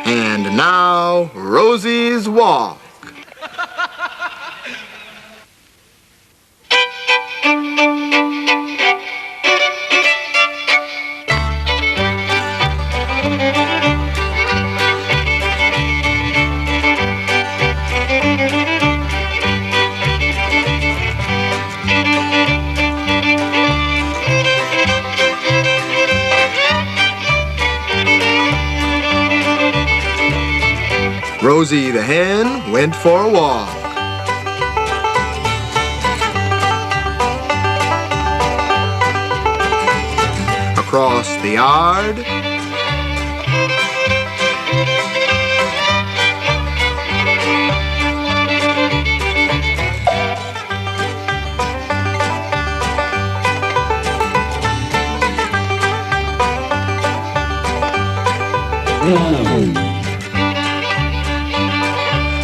And now, Rosie's Walk. Rosie the hen went for a walk. Across the yard,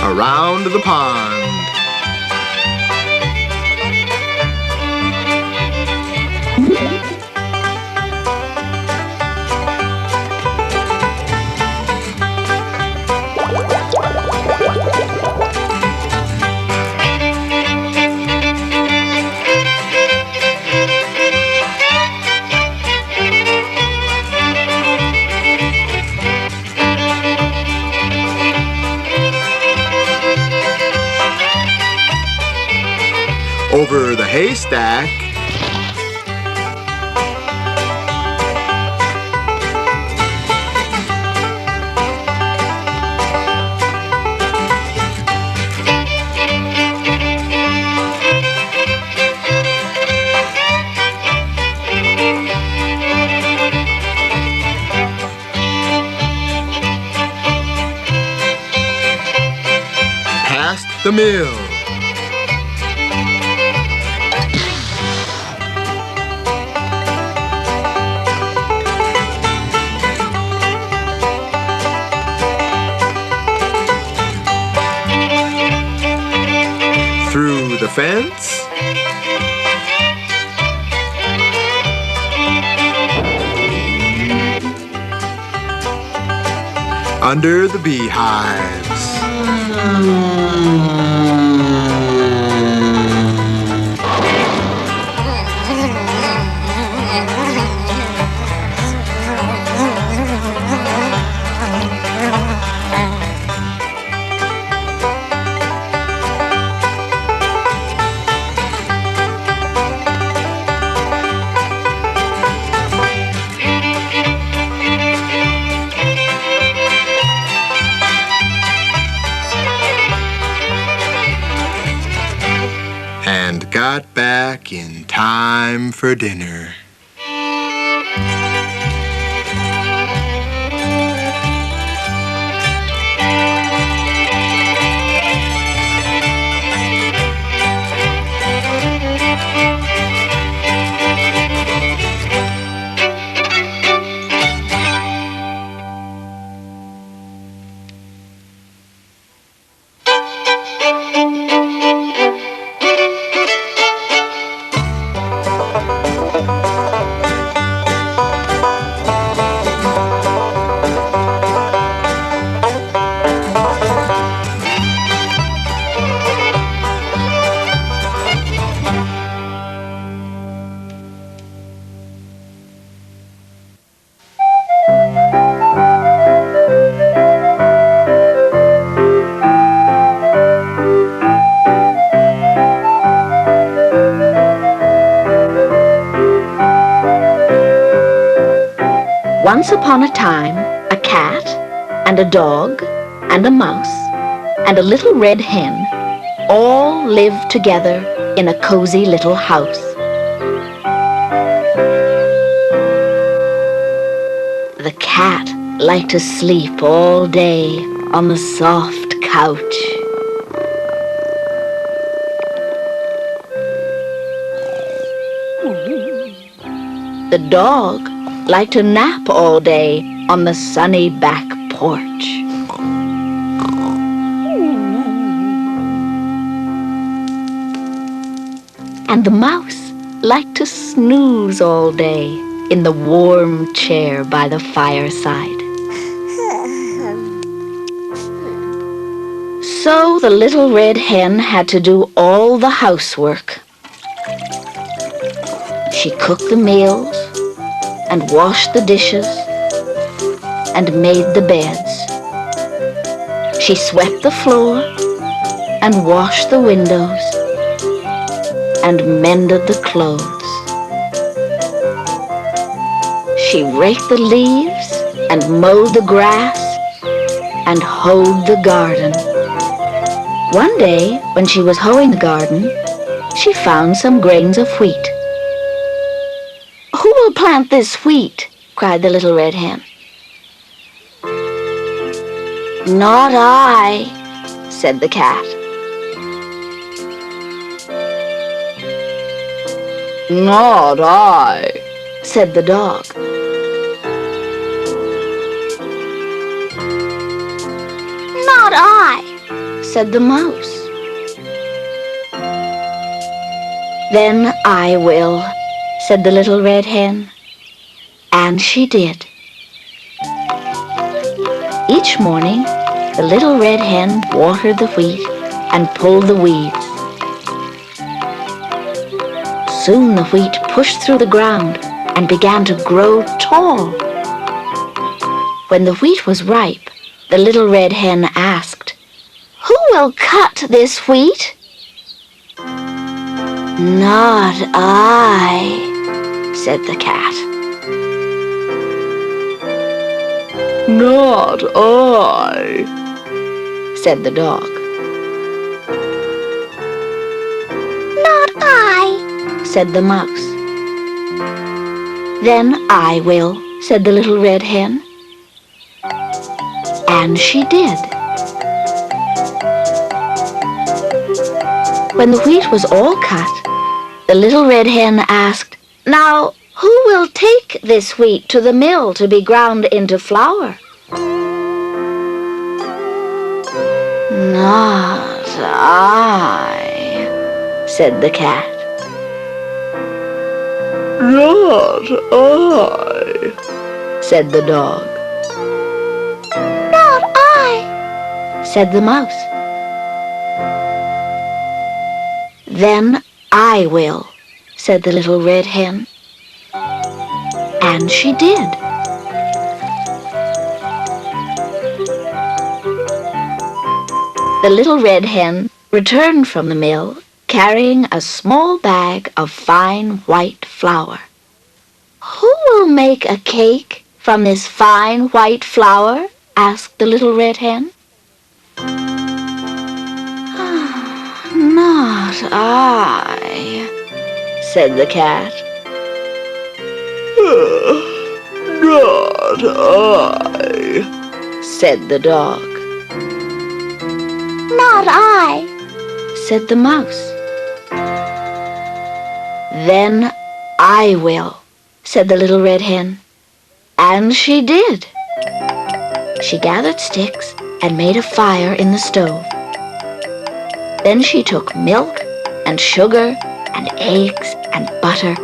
around the pond. Over the haystack, past the mill. Through the fence, under the beehives, and got back in time for dinner. Once upon a time, a cat and a dog and a mouse and a little red hen all lived together in a cozy little house. The cat liked to sleep all day on the soft couch. The dog liked to nap all day on the sunny back porch. And the mouse liked to snooze all day in the warm chair by the fireside. So the little red hen had to do all the housework. She cooked the meals and washed the dishes and made the beds. She swept the floor and washed the windows and mended the clothes. She raked the leaves and mowed the grass and hoed the garden. One day, when she was hoeing the garden, she found some grains of wheat. "Who will plant this wheat?" cried the little red hen. "Not I," said the cat. "Not I," said the dog. "Not I," said the mouse. "Then I will," said the little red hen. And she did. Each morning, the little red hen watered the wheat and pulled the weeds. Soon the wheat pushed through the ground and began to grow tall. When the wheat was ripe, the little red hen asked, "Who will cut this wheat?" "Not I," said the cat. "Not I," said the dog. "Not I," said the mouse. "Then I will," said the little red hen. And she did. When the wheat was all cut, the little red hen asked, "Now, who will take this wheat to the mill to be ground into flour?" "Not I," said the cat. "Not I," said the dog. "Not I," said the mouse. "Then I will," said the little red hen. And she did. The little red hen returned from the mill carrying a small bag of fine white flour. "Who will make a cake from this fine white flour?" asked the little red hen. "Not I," said the cat. "Not I," said the dog. "Not I," said the mouse. "Then I will," said the little red hen. And she did. She gathered sticks and made a fire in the stove. Then she took milk and sugar and eggs and butter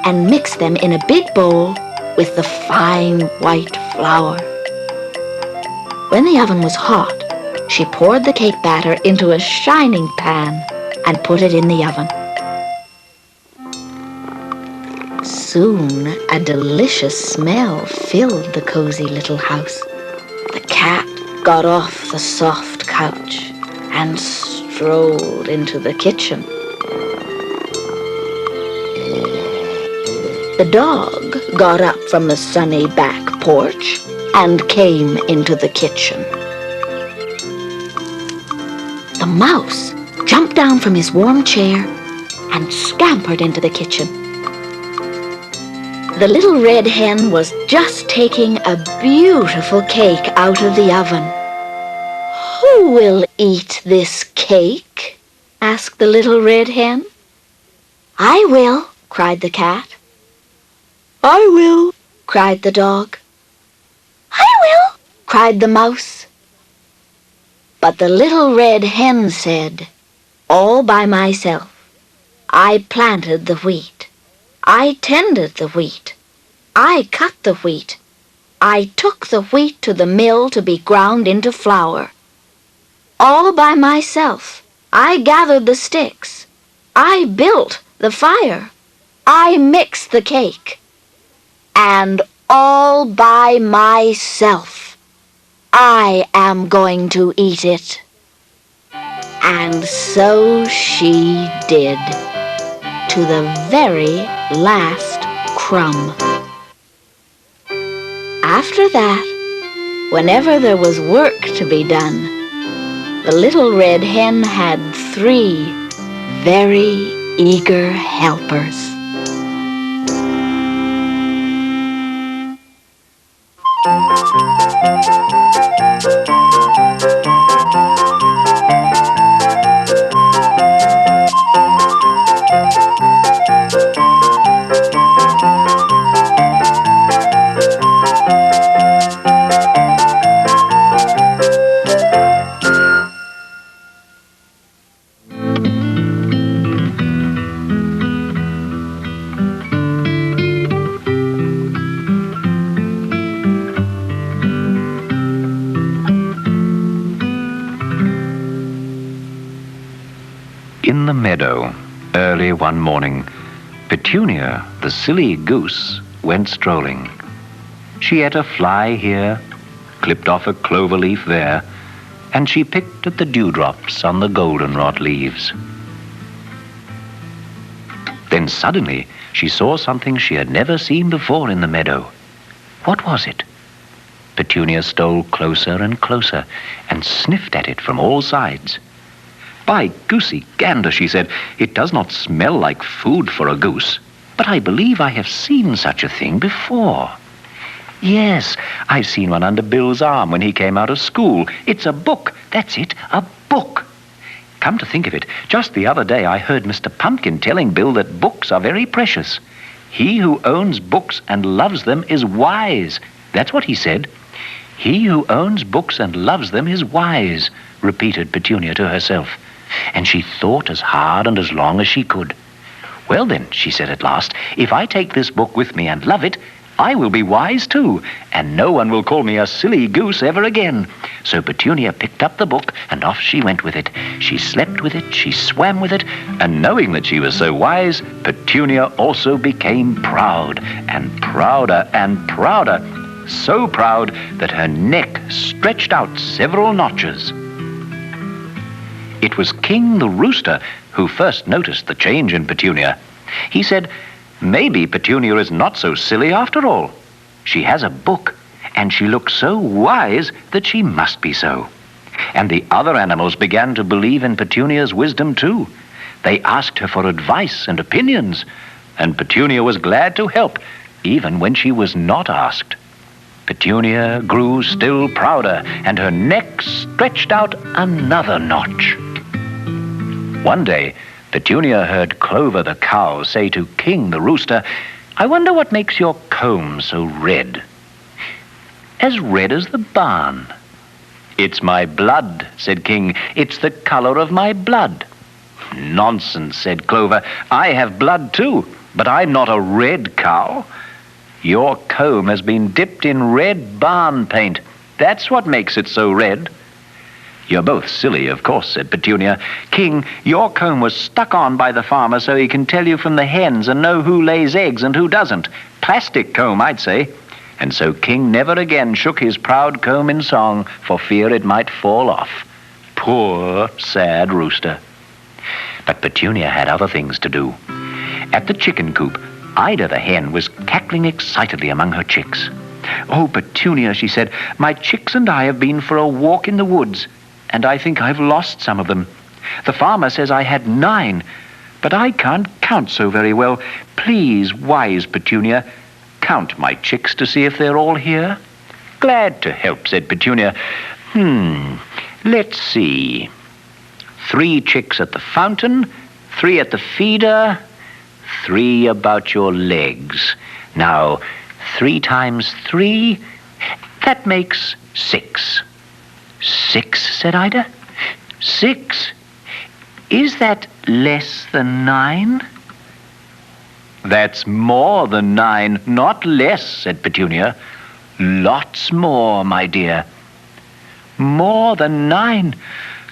and mixed them in a big bowl with the fine white flour. When the oven was hot, she poured the cake batter into a shining pan and put it in the oven. Soon a delicious smell filled the cozy little house. The cat got off the soft couch and strolled into the kitchen. The dog got up from the sunny back porch and came into the kitchen. The mouse jumped down from his warm chair and scampered into the kitchen. The little red hen was just taking a beautiful cake out of the oven. "Who will eat this cake?" asked the little red hen. "I will," cried the cat. "I will," cried the dog. "I will," cried the mouse. But the little red hen said, "All by myself. I planted the wheat. I tended the wheat. I cut the wheat. I took the wheat to the mill to be ground into flour. all by myself. I gathered the sticks. I built the fire. I mixed the cake. And all by myself, I am going to eat it." And so she did, to the very last crumb. After that, whenever there was work to be done, the little red hen had 3 very eager helpers. In the meadow, early one morning, Petunia, the silly goose, went strolling. She ate a fly here, clipped off a clover leaf there, and she picked at the dewdrops on the goldenrod leaves. Then suddenly she saw something she had never seen before in the meadow. What was it? Petunia stole closer and closer and sniffed at it from all sides. "By goosey gander," she said, "it does not smell like food for a goose, but I believe I have seen such a thing before. Yes, I've seen one under Bill's arm when he came out of school. It's a book. That's it, a book. Come to think of it, just the other day I heard Mr. Pumpkin telling Bill that books are very precious. He who owns books and loves them is wise. That's what he said. He who owns books and loves them is wise," repeated Petunia to herself. And she thought as hard and as long as she could. "Well then," she said at last, "if I take this book with me and love it, I will be wise too, and no one will call me a silly goose ever again." So Petunia picked up the book, and off she went with it. She slept with it, she swam with it, and knowing that she was so wise, Petunia also became proud, and prouder and prouder, so proud that her neck stretched out several notches. It was King the Rooster who first noticed the change in Petunia. He said, "Maybe Petunia is not so silly after all. She has a book, and she looks so wise that she must be so." And the other animals began to believe in Petunia's wisdom too. They asked her for advice and opinions, and Petunia was glad to help, even when she was not asked. Petunia grew still prouder, and her neck stretched out another notch. One day, Petunia heard Clover the cow say to King the Rooster, "I wonder what makes your comb so red." "As red as the barn." "It's my blood," said King. "It's the color of my blood." "Nonsense," said Clover. "I have blood too, but I'm not a red cow. Your comb has been dipped in red barn paint. That's what makes it so red." "You're both silly, of course," said Petunia. "King, your comb was stuck on by the farmer so he can tell you from the hens and know who lays eggs and who doesn't. Plastic comb, I'd say." And so King never again shook his proud comb in song for fear it might fall off. Poor, sad rooster. But Petunia had other things to do. At the chicken coop, Ida the hen was cackling excitedly among her chicks. "Oh, Petunia," she said, "my chicks and I have been for a walk in the woods, and I think I've lost some of them. The farmer says I had 9, but I can't count so very well. Please, wise Petunia, count my chicks to see if they're all here." "Glad to help," said Petunia. Let's see. 3 chicks at the fountain, 3 at the feeder, 3 about your legs. Now, 3 times 3, that makes 6. 6, said Ida. 6? Is that less than 9? "That's more than 9, not less," said Petunia. "Lots more, my dear." "More than 9?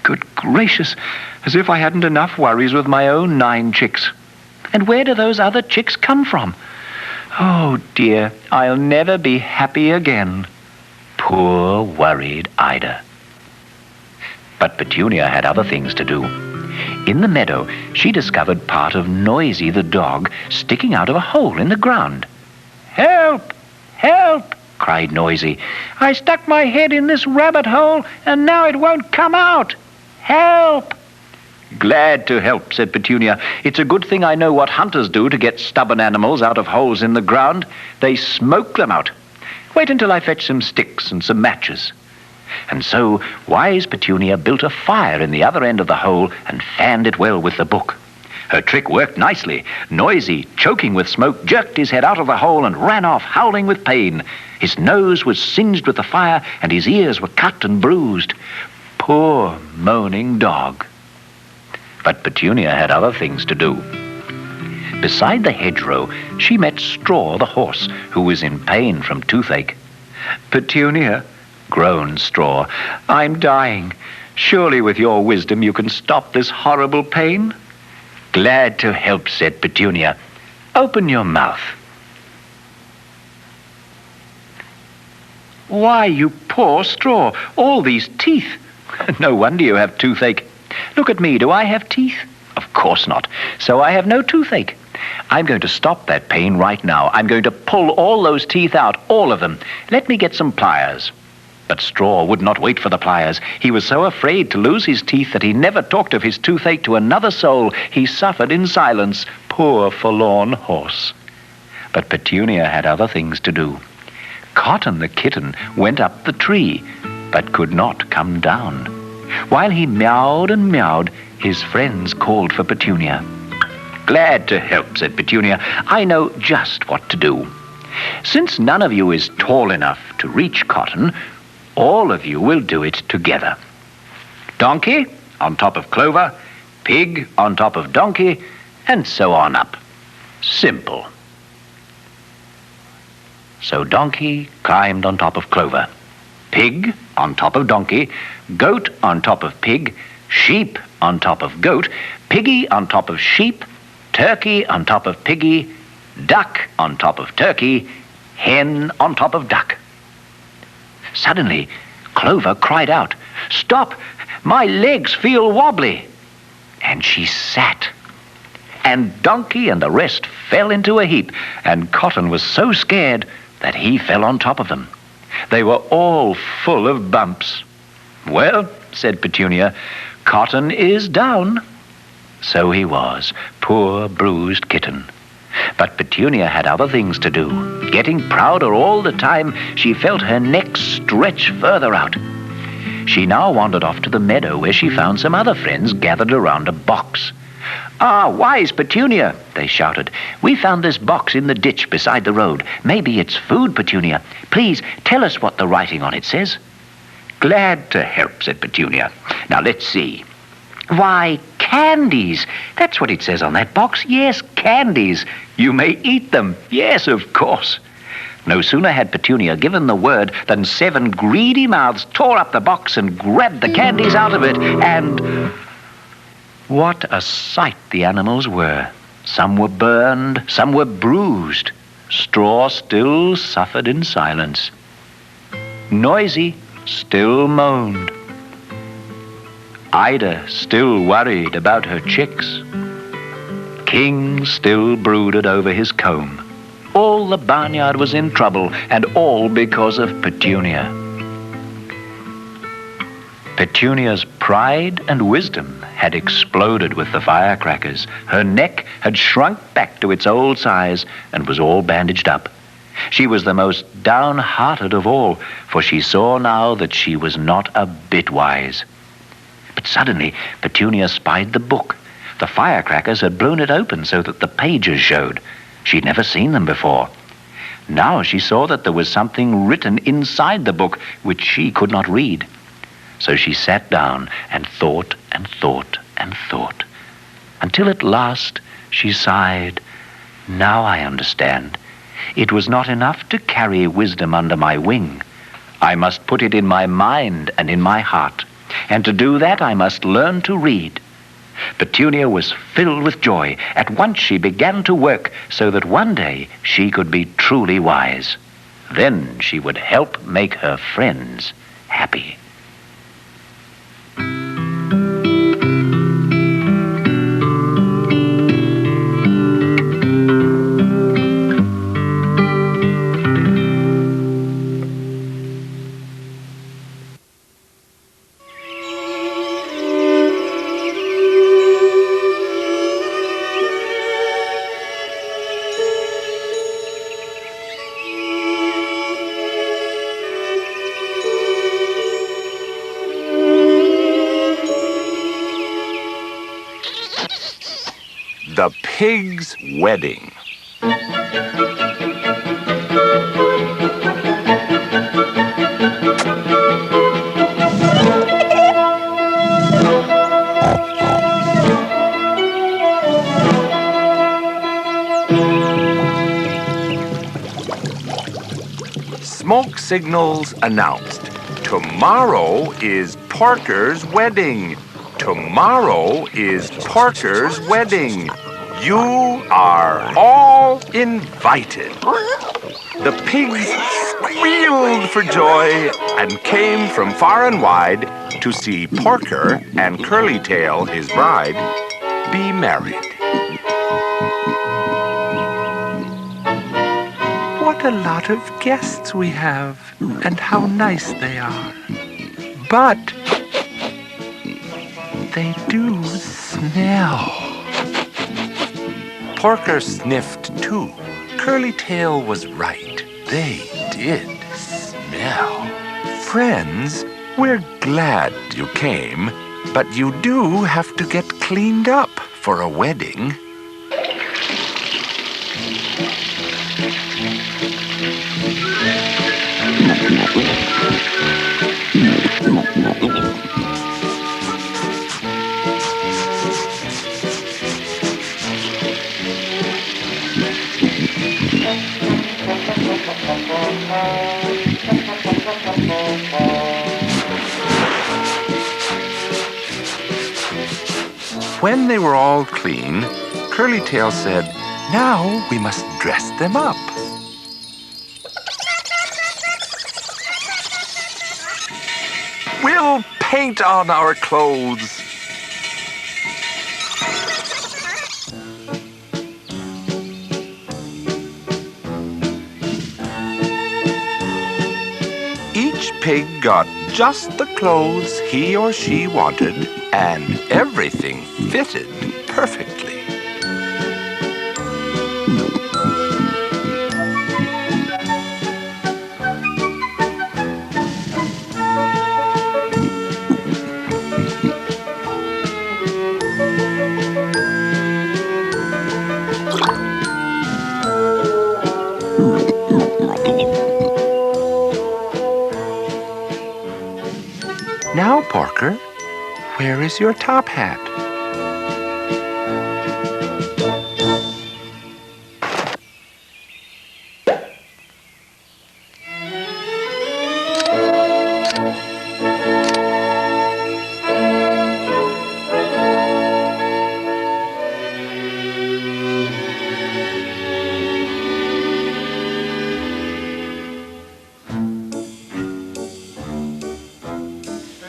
Good gracious, as if I hadn't enough worries with my own 9 chicks. And where do those other chicks come from? Oh dear, I'll never be happy again. Poor, worried Ida. But Petunia had other things to do. In the meadow, she discovered part of Noisy the dog sticking out of a hole in the ground. "Help! Help!" cried Noisy. "I stuck my head in this rabbit hole, and now it won't come out. Help!" "Glad to help," said Petunia. "It's a good thing I know what hunters do to get stubborn animals out of holes in the ground. They smoke them out. Wait until I fetch some sticks and some matches." And so wise Petunia built a fire in the other end of the hole and fanned it well with the book. Her trick worked nicely. Noisy, choking with smoke, jerked his head out of the hole and ran off, howling with pain. His nose was singed with the fire, and his ears were cut and bruised. Poor moaning dog. But Petunia had other things to do. Beside the hedgerow, she met Straw the horse, who was in pain from toothache. "Petunia," groaned Straw, "I'm dying. Surely with your wisdom you can stop this horrible pain?" "Glad to help," said Petunia. "Open your mouth." "Why, you poor Straw, all these teeth. No wonder you have toothache. Look at me, do I have teeth? Of course not, so I have no toothache. I'm going to stop that pain right now. I'm going to pull all those teeth out, all of them. Let me get some pliers." But Straw would not wait for the pliers. He was so afraid to lose his teeth that he never talked of his toothache to another soul. He suffered in silence. Poor forlorn horse. But Petunia had other things to do. Cotton the kitten went up the tree, but could not come down. While he meowed and meowed, his friends called for Petunia. "Glad to help," said Petunia. "I know just what to do. Since none of you is tall enough to reach Cotton, all of you will do it together. Donkey on top of Clover, Pig on top of Donkey, and so on up. Simple." So Donkey climbed on top of Clover, Pig on top of Donkey, Goat on top of Pig, Sheep on top of Goat, Piggy on top of Sheep, Turkey on top of Piggy, Duck on top of Turkey, Hen on top of Duck. Suddenly, Clover cried out, "Stop! My legs feel wobbly!" And she sat. And Donkey and the rest fell into a heap, and Cotton was so scared that he fell on top of them. They were all full of bumps. "Well," said Petunia, "Cotton is down." So he was, poor bruised kitten. But Petunia had other things to do. Getting prouder all the time, she felt her neck stretch further out. She now wandered off to the meadow, where she found some other friends gathered around a box. "Ah, wise Petunia," they shouted. "We found this box in the ditch beside the road. Maybe it's food, Petunia. Please tell us what the writing on it says." "Glad to help," said Petunia. "Now let's see. Why, candies. That's what it says on that box. Yes, candies. You may eat them. Yes, of course." No sooner had Petunia given the word than 7 greedy mouths tore up the box and grabbed the candies out of it, and what a sight the animals were. Some were burned, some were bruised. Straw still suffered in silence. Noisy still moaned. Ida still worried about her chicks. King still brooded over his comb. All the barnyard was in trouble, and all because of Petunia. Petunia's pride and wisdom had exploded with the firecrackers. Her neck had shrunk back to its old size and was all bandaged up. She was the most downhearted of all, for she saw now that she was not a bit wise. But suddenly Petunia spied the book. The firecrackers had blown it open so that the pages showed. She'd never seen them before. Now she saw that there was something written inside the book which she could not read. So she sat down and thought and thought and thought, until at last she sighed. "Now I understand. It was not enough to carry wisdom under my wing. I must put it in my mind and in my heart. and to do that I must learn to read. Petunia was filled with joy. At once she began to work so that one day she could be truly wise. Then she would help make her friends happy. The Pig's Wedding. Smoke signals announced, "Tomorrow is Parker's wedding. Tomorrow is Parker's wedding. You are all invited." The pigs squealed for joy and came from far and wide to see Parker and Curlytail, his bride, be married. What a lot of guests we have, and how nice they are. But they do smell. Parker sniffed too. Curlytail was right. They did smell. Friends, we're glad you came, but you do have to get cleaned up for a wedding. When they were all clean, Curlytail said, "Now we must dress them up." "We'll paint on our clothes." Each pig got just the clothes he or she wanted, and everything fitted perfectly. Now, Parker, where is your top hat?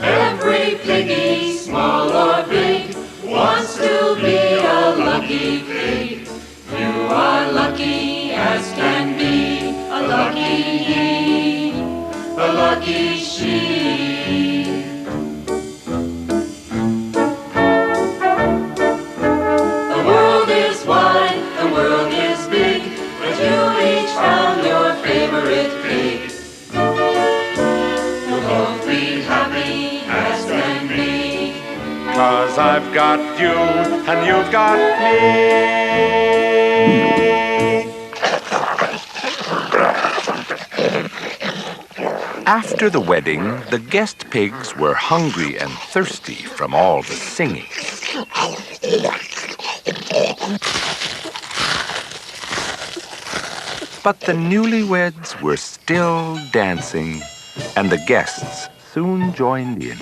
Every piggy, small or big, wants to be a lucky pig. You are lucky as can be, a lucky he, a lucky she. The world is wide, the world is big, but you each found your favorite pig. You'll both be happy as can be, 'Cause I've got you and you've got me. After the wedding, the guest pigs were hungry and thirsty from all the singing. But the newlyweds were still dancing, and the guests soon joined in.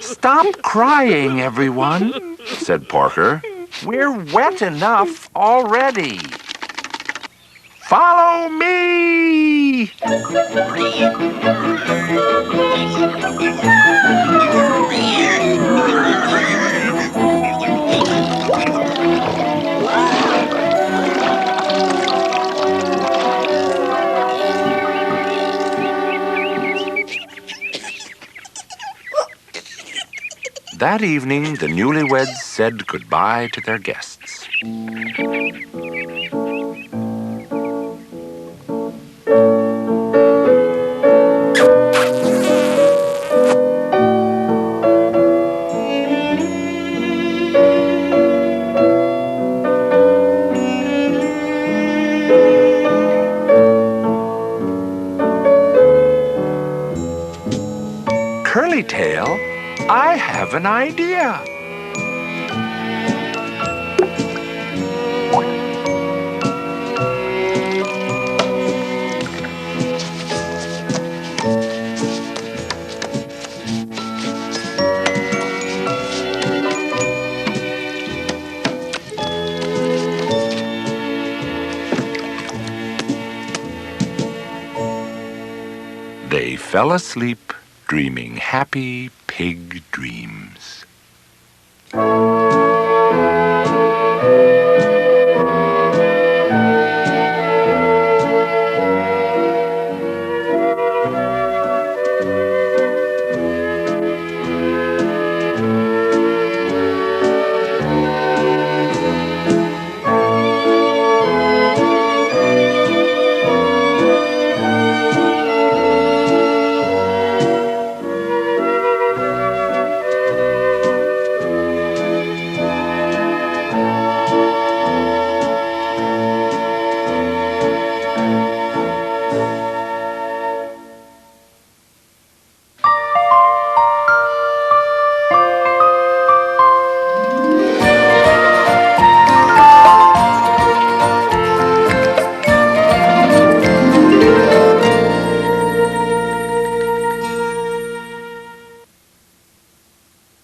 Stop crying, everyone, said Porker. We're wet enough already. Follow me! That evening, the newlyweds said goodbye to their guests. Curlytail, I have an idea. They fell asleep, dreaming happy pig dreams.